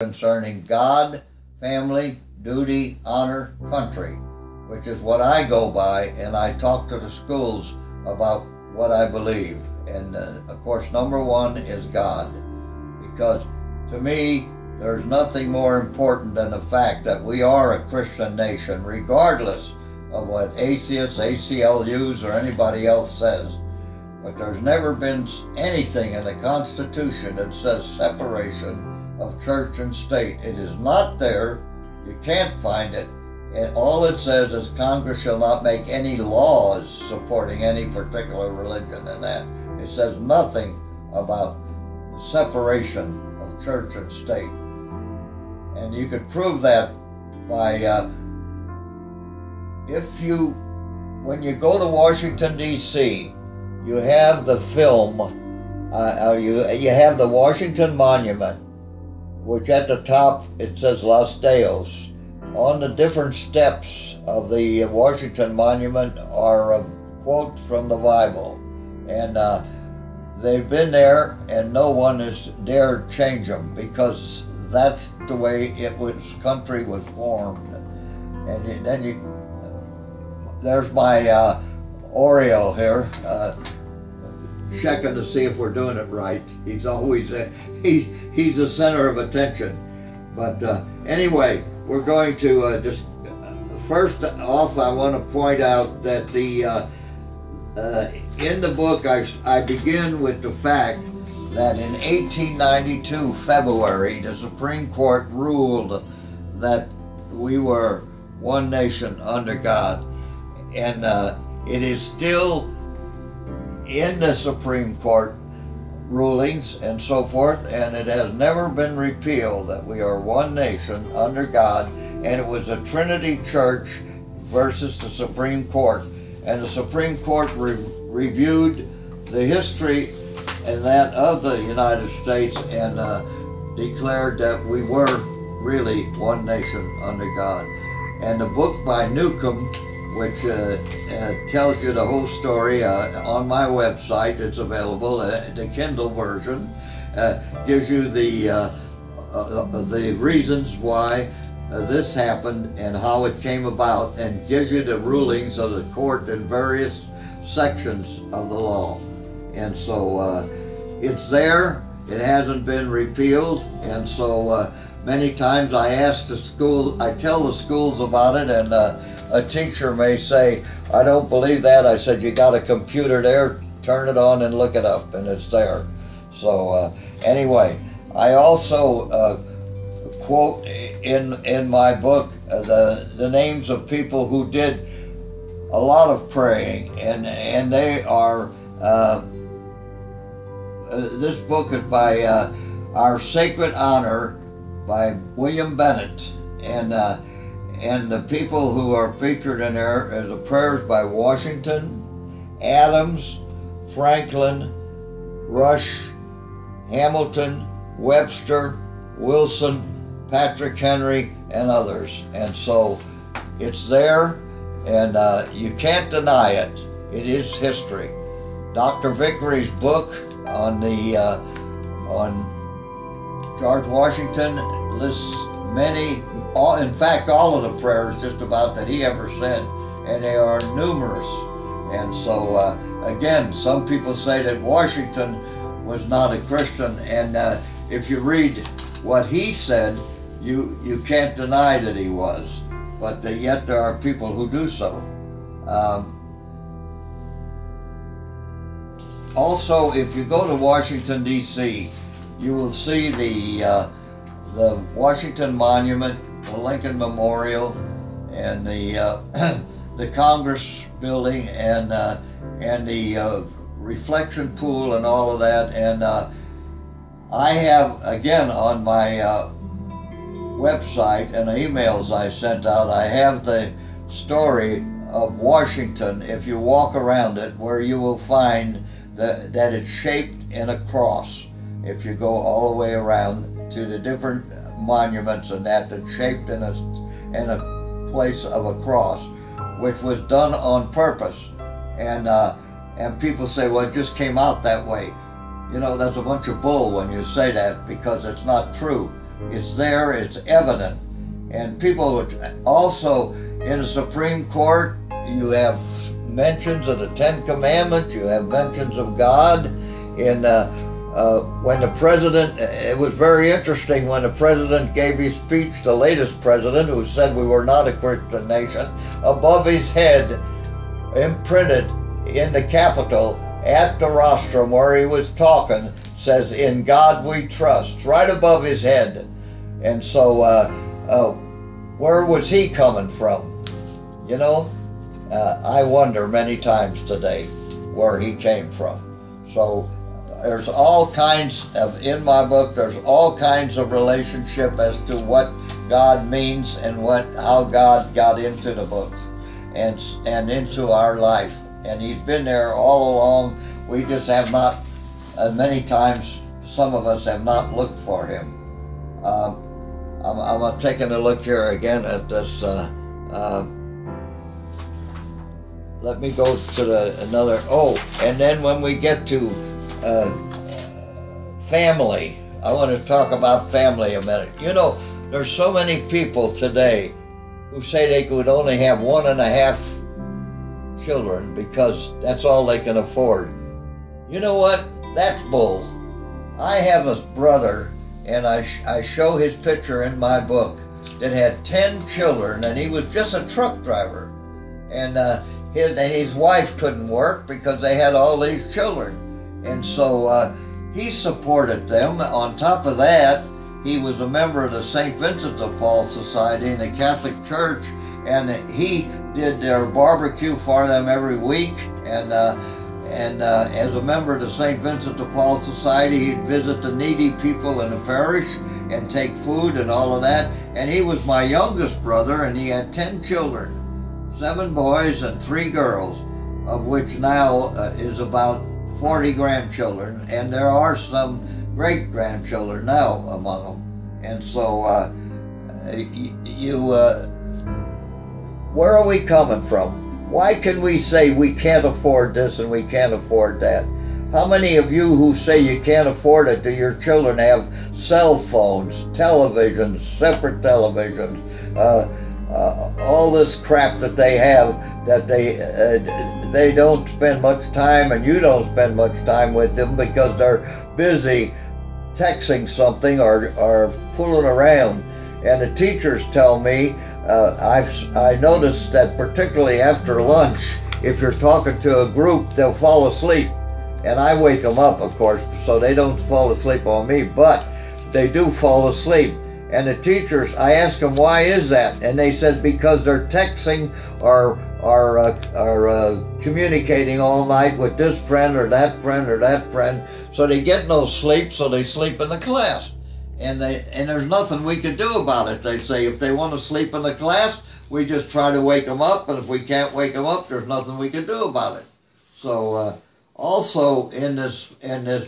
concerning God, family, duty, honor, country, which is what I go by, and I talk to the schools about what I believe. And of course, number one is God, because to me, there's nothing more important than the fact that we are a Christian nation, regardless of what atheists, ACLUs, or anybody else says. But there's never been anything in the Constitution that says separation of church and state. It is not there. You can't find it. And all it says is Congress shall not make any laws supporting any particular religion in that. It says nothing about separation of church and state. And you could prove that by, when you go to Washington, D.C., you have the film, you have the Washington Monument, which at the top it says Los Deos. On the different steps of the Washington Monument are quotes from the Bible. And they've been there and no one has dared change them, because that's the way country was formed. And then there's my Oreo here, checking to see if we're doing it right. He's always, he's the center of attention. But anyway, we're going to just, first off, I want to point out that in the book, I begin with the fact that in 1892, February, the Supreme Court ruled that we were one nation under God. And it is still in the Supreme Court rulings and so forth, and it has never been repealed, that we are one nation under God. And it was a Trinity Church versus the Supreme Court. And the Supreme Court reviewed the history and that of the United States and declared that we were really one nation under God. And the book by Newcomb, which tells you the whole story, on my website, it's available, the Kindle version, gives you the reasons why this happened and how it came about, and gives you the rulings of the court in various sections of the law. And so it's there, it hasn't been repealed, and so many times I tell the schools about it, and a teacher may say, I don't believe that. I said, you got a computer there, turn it on and look it up, and it's there. So anyway, I also quote in my book the names of people who did a lot of praying, and they are, this book is by Our Sacred Honor by William Bennett, and the people who are featured in there is the prayers by Washington, Adams, Franklin, Rush, Hamilton, Webster, Wilson, Patrick Henry, and others. And so it's there, and you can't deny it. It is history. Dr. Vickery's book on George Washington lists many, in fact, all of the prayers just about that he ever said, and they are numerous. And so, again, some people say that Washington was not a Christian, and if you read what he said, you can't deny that he was, but yet there are people who do so. Also, if you go to Washington, D.C., you will see the Washington Monument, the Lincoln Memorial, and the Congress building, and the reflection pool and all of that. And I have, again, on my website and the emails I sent out, I have the story of Washington, if you walk around it, where you will find that it's shaped in a cross. If you go all the way around to the different monuments and that's shaped in a place of a cross, which was done on purpose. And people say, well, it just came out that way. You know, that's a bunch of bull when you say that, because it's not true. It's there, it's evident. And people would also, in the Supreme Court, you have mentions of the Ten Commandments, you have mentions of God. When the president, it was very interesting when the president gave his speech, the latest president, who said we were not a Christian nation, above his head, imprinted in the Capitol at the rostrum where he was talking, says, "In God we trust," right above his head. And so, where was he coming from? You know, I wonder many times today where he came from. So, there's all kinds of, in my book, there's all kinds of relationship as to what God means and how God got into the books and into our life. And he's been there all along. We just have not, many times, some of us have not looked for him. I'm taking a look here again at this. Let me go to another. Oh, and then when we get to family, I want to talk about family a minute. You know, there's so many people today who say they could only have 1.5 children because that's all they can afford. You know what? That's bull. I have a brother, and I show his picture in my book, that had 10 children, and he was just a truck driver. And his wife couldn't work because they had all these children. And so he supported them. On top of that, he was a member of the St. Vincent de Paul Society in the Catholic Church, and he did their barbecue for them every week. And as a member of the St. Vincent de Paul Society, he'd visit the needy people in the parish and take food and all of that. And he was my youngest brother, and he had 10 children, 7 boys and 3 girls, of which now is about 40 grandchildren, and there are some great-grandchildren now among them. And so where are we coming from? Why can we say we can't afford this and we can't afford that? How many of you who say you can't afford it, do your children have cell phones, televisions, separate televisions, all this crap that they have, that they don't spend much time, and you don't spend much time with them because they're busy texting something or fooling around? And the teachers tell me, I noticed that particularly after lunch, if you're talking to a group, they'll fall asleep. And I wake them up, of course, so they don't fall asleep on me, but they do fall asleep. And the teachers, I asked them, why is that? And they said, because they're texting or communicating all night with this friend or that friend or that friend, so they get no sleep, so they sleep in the class. And there's nothing we can do about it. They say if they want to sleep in the class, we just try to wake them up, and if we can't wake them up, there's nothing we can do about it. So also in this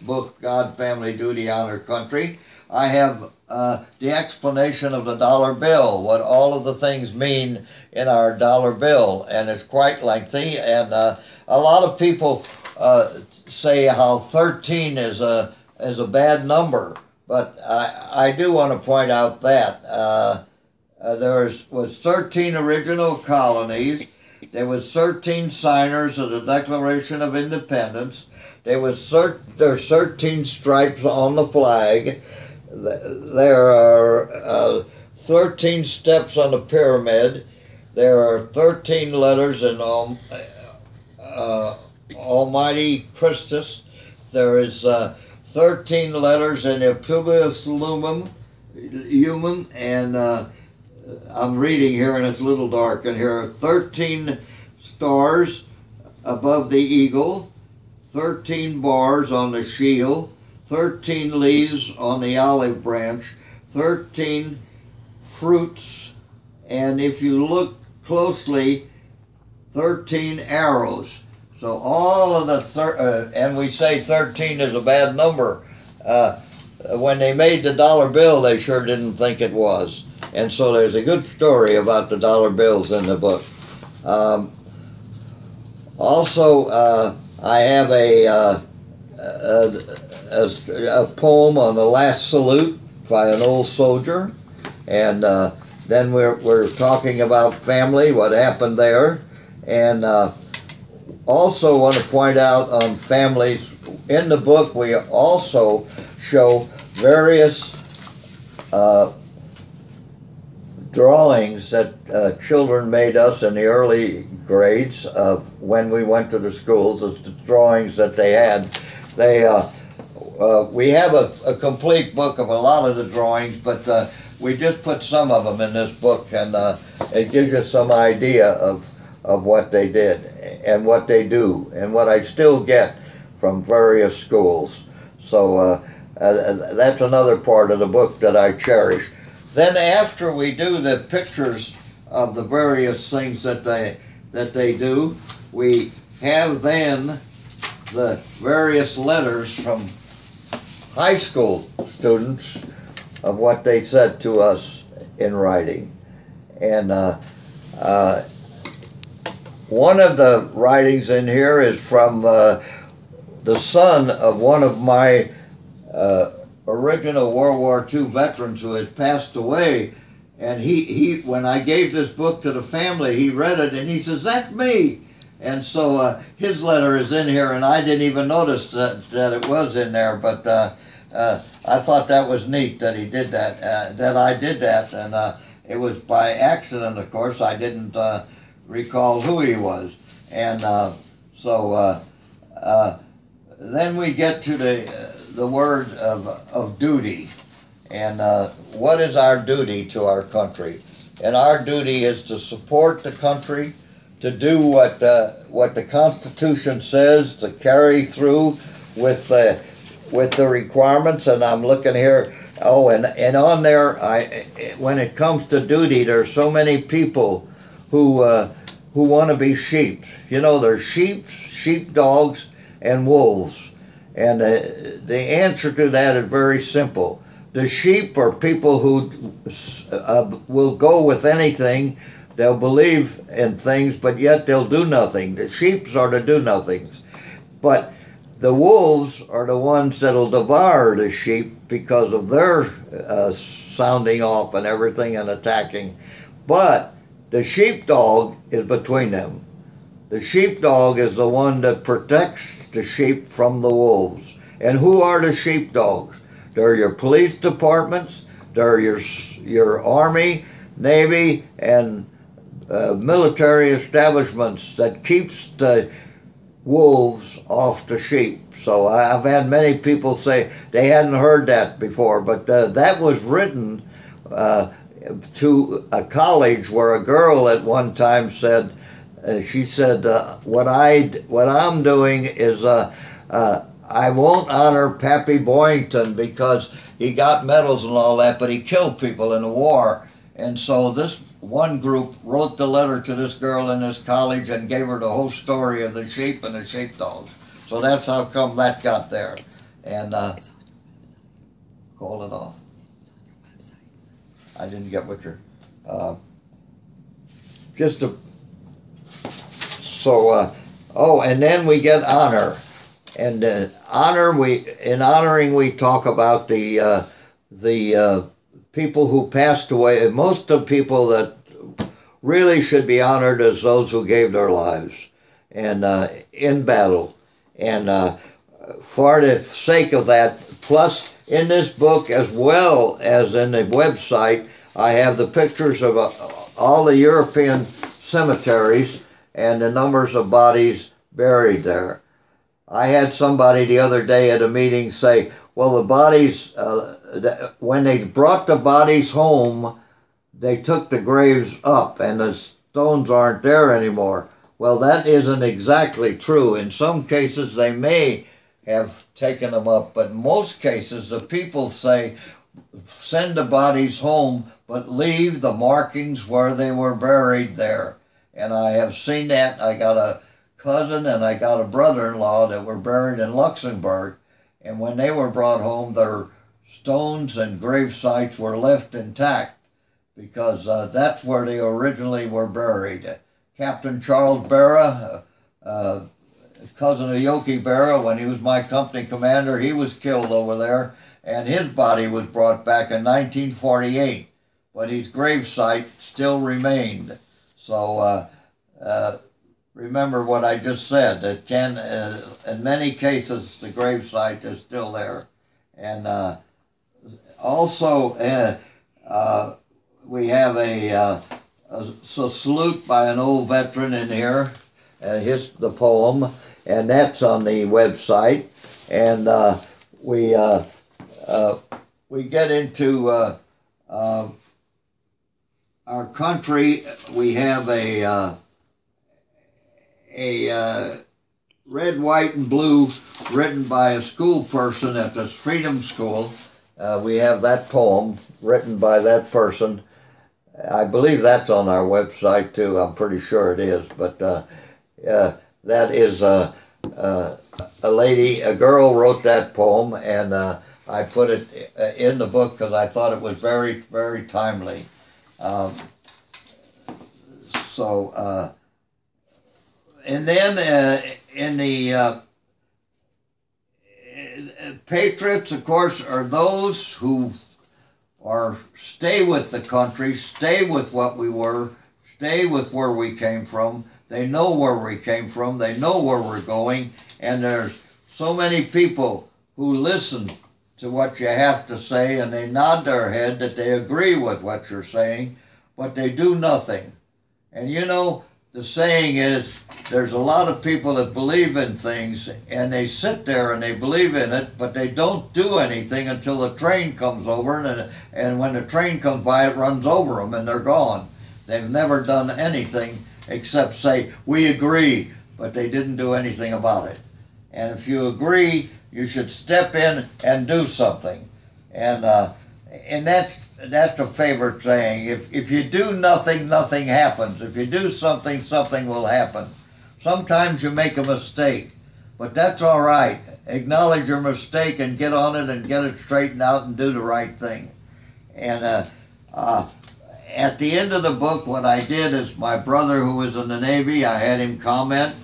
book, God, Family, Duty, Honor, Country, I have the explanation of the dollar bill, what all of the things mean in our dollar bill, and it's quite lengthy. And a lot of people say how 13 is a bad number, but I do want to point out that there was 13 original colonies. There was 13 signers of the Declaration of Independence. There's 13 stripes on the flag. There are 13 steps on the pyramid. There are 13 letters in Almighty Christus. There is 13 letters in the Publius Lumum, and I'm reading here and it's a little dark in here. 13 stars above the eagle, 13 bars on the shield, 13 leaves on the olive branch, 13 fruits, and if you look closely, 13 arrows. So all of the, and we say 13 is a bad number. When they made the dollar bill, they sure didn't think it was. And so there's a good story about the dollar bills in the book. Also, I have a poem on the last salute, by an old soldier, and then we're talking about family, what happened there, and also want to point out on families. In the book, we also show various drawings that children made us in the early grades of when we went to the schools. The drawings that they had. We have a complete book of a lot of the drawings, but we just put some of them in this book, and it gives you some idea of what they did and what they do and what I still get from various schools. So that's another part of the book that I cherish. Then after we do the pictures of the various things that they do, we have then the various letters from high school students of what they said to us in writing. And one of the writings in here is from the son of one of my original World War II veterans who has passed away. And he when I gave this book to the family, he read it and he says, "That's me." And so his letter is in here, and I didn't even notice that it was in there, but I thought that was neat that he did that, that I did that, and it was by accident, of course. I didn't recall who he was. And so then we get to the word of duty, and what is our duty to our country? And our duty is to support the country, to do what the Constitution says, to carry through with the requirements. And I'm looking here. Oh, and on there, when it comes to duty, there's so many people who want to be sheep. You know, there's sheepdogs, and wolves. And the answer to that is very simple. The sheep are people who will go with anything. They'll believe in things, but yet they'll do nothing. The sheep are the do-nothings. But the wolves are the ones that'll devour the sheep because of their sounding off and everything and attacking. But the sheepdog is between them. The sheepdog is the one that protects the sheep from the wolves. And who are the sheepdogs? They're your police departments, they're your Army, Navy, and military establishments that keeps the wolves off the sheep. So I've had many people say they hadn't heard that before, but that was written to a college where a girl at one time said, she said, what I'm doing is I won't honor Pappy Boyington because he got medals and all that, but he killed people in the war. And so this one group wrote the letter to this girl in this college and gave her the whole story of the sheep and the sheepdogs. So that's how come that got there. And call it off. I didn't get what you're just to so oh, and then we get honor. And honor, in honoring we talk about the people who passed away. Most of the people that really should be honored as those who gave their lives and in battle. And for the sake of that, plus in this book as well as in the website, I have the pictures of all the European cemeteries and the numbers of bodies buried there. I had somebody the other day at a meeting say, well, the bodies, when they brought the bodies home, they took the graves up and the stones aren't there anymore. Well, that isn't exactly true. In some cases, they may have taken them up, but in most cases, the people say, send the bodies home, but leave the markings where they were buried there. And I have seen that. I got a cousin and I got a brother-in-law that were buried in Luxembourg, and when they were brought home, their stones and grave sites were left intact because that's where they originally were buried. Captain Charles Barra, cousin of Yogi Berra, when he was my company commander, he was killed over there, and his body was brought back in 1948, but his gravesite still remained. So remember what I just said, that in many cases the gravesite is still there. And also we have a salute by an old veteran in here, the poem, and that's on the website. And we get into our country. We have a red, white, and blue written by a school person at the Freedom School. We have that poem written by that person. I believe that's on our website too. I'm pretty sure it is. But that is a girl wrote that poem, and I put it in the book because I thought it was very, very timely. And then in the patriots, of course, are those who stay with the country, stay with what we were, stay with where we came from. They know where we came from. They know where we're going. And there's so many people who listen to what you have to say, and they nod their head that they agree with what you're saying, but they do nothing. And you know, the saying is, there's a lot of people that believe in things, and they sit there and they believe in it, but they don't do anything until the train comes over, and when the train comes by, it runs over them, and they're gone. They've never done anything except say, we agree, but they didn't do anything about it. And if you agree, you should step in and do something. And that's a favorite saying. If you do nothing, nothing happens. If you do something, something will happen. Sometimes you make a mistake, but that's all right. Acknowledge your mistake and get on it and get it straightened out and do the right thing. And at the end of the book, what I did is my brother, who was in the Navy, I had him comment.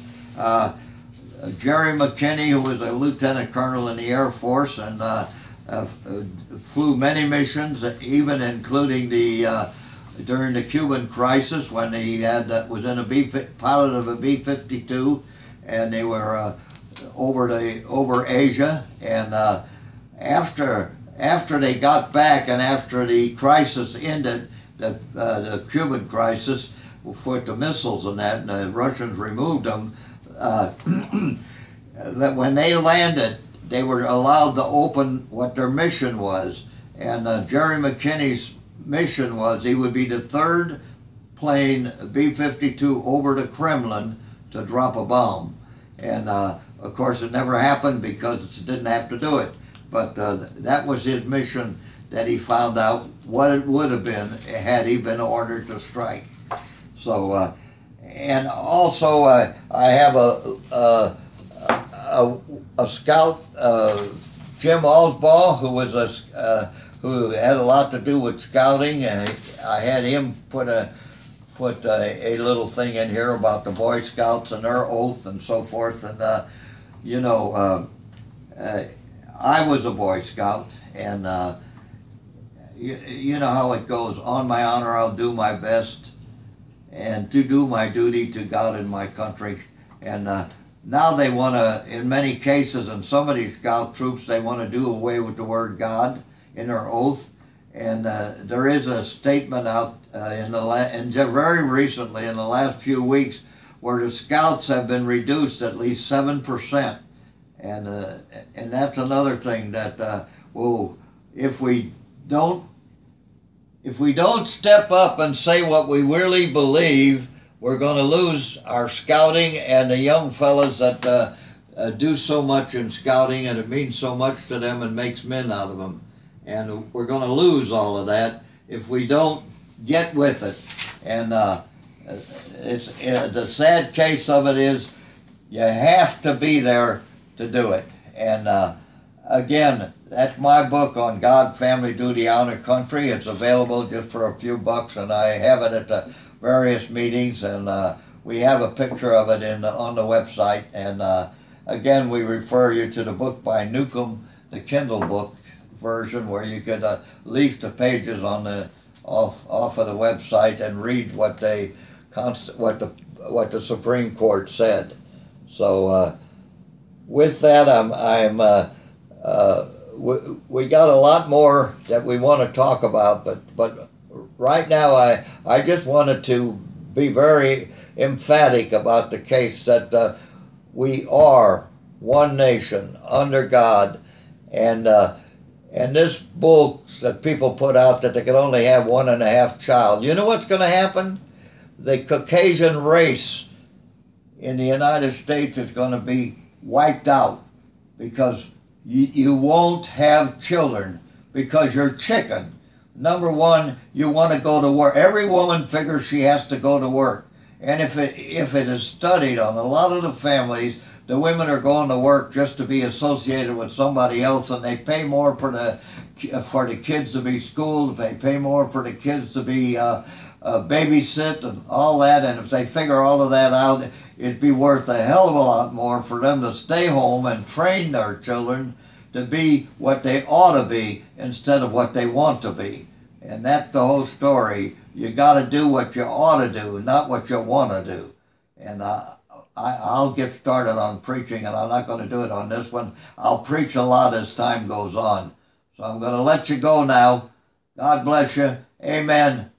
Jerry McKinney, who was a lieutenant colonel in the Air Force and flew many missions, even including during the Cuban crisis when he was in a pilot of a B-52, and they were over Asia. And after they got back and after the crisis ended, the Cuban crisis with the missiles and that, and the Russians removed them, that when they landed, they were allowed to open what their mission was. And Jerry McKinney's mission was he would be the third plane, B-52, over the Kremlin to drop a bomb. And of course it never happened because it didn't have to do it. But that was his mission, that he found out what it would have been had he been ordered to strike. So, and also I have a scout, Jim Osball, who had a lot to do with scouting. I had him put a little thing in here about the Boy Scouts and their oath and so forth. And you know, I was a Boy Scout, and you know how it goes. On my honor, I'll do my best, and to do my duty to God and my country. And now they want to, in many cases, in some of these scout troops, they want to do away with the word God in their oath. And there is a statement out very recently, in the last few weeks, where the scouts have been reduced at least 7%. And that's another thing that, well, if we don't step up and say what we really believe, we're going to lose our scouting and the young fellas that do so much in scouting, and it means so much to them and makes men out of them. And we're going to lose all of that if we don't get with it. And the sad case of it is you have to be there to do it. And again, that's my book on God, Family, Duty, Honor, Country. It's available just for a few bucks, and I have it at the various meetings, and we have a picture of it on the website. And again, we refer you to the book by Newcomb, the Kindle book, version where you could leaf the pages on the off of the website and read what the Supreme Court said. So with that, we got a lot more that we want to talk about, but right now I just wanted to be very emphatic about the case that we are one nation under God, and this bull that people put out that they could only have 1.5 child. You know what's going to happen? The Caucasian race in the United States is going to be wiped out because you won't have children because you're chicken. Number one, you want to go to work. Every woman figures she has to go to work. And if it is studied on a lot of the families, the women are going to work just to be associated with somebody else, and they pay more for the kids to be schooled. They pay more for the kids to be babysit and all that. And if they figure all of that out, it'd be worth a hell of a lot more for them to stay home and train their children to be what they ought to be instead of what they want to be. And that's the whole story. You got to do what you ought to do, not what you want to do. And I'll get started on preaching, and I'm not going to do it on this one. I'll preach a lot as time goes on. So I'm going to let you go now. God bless you. Amen.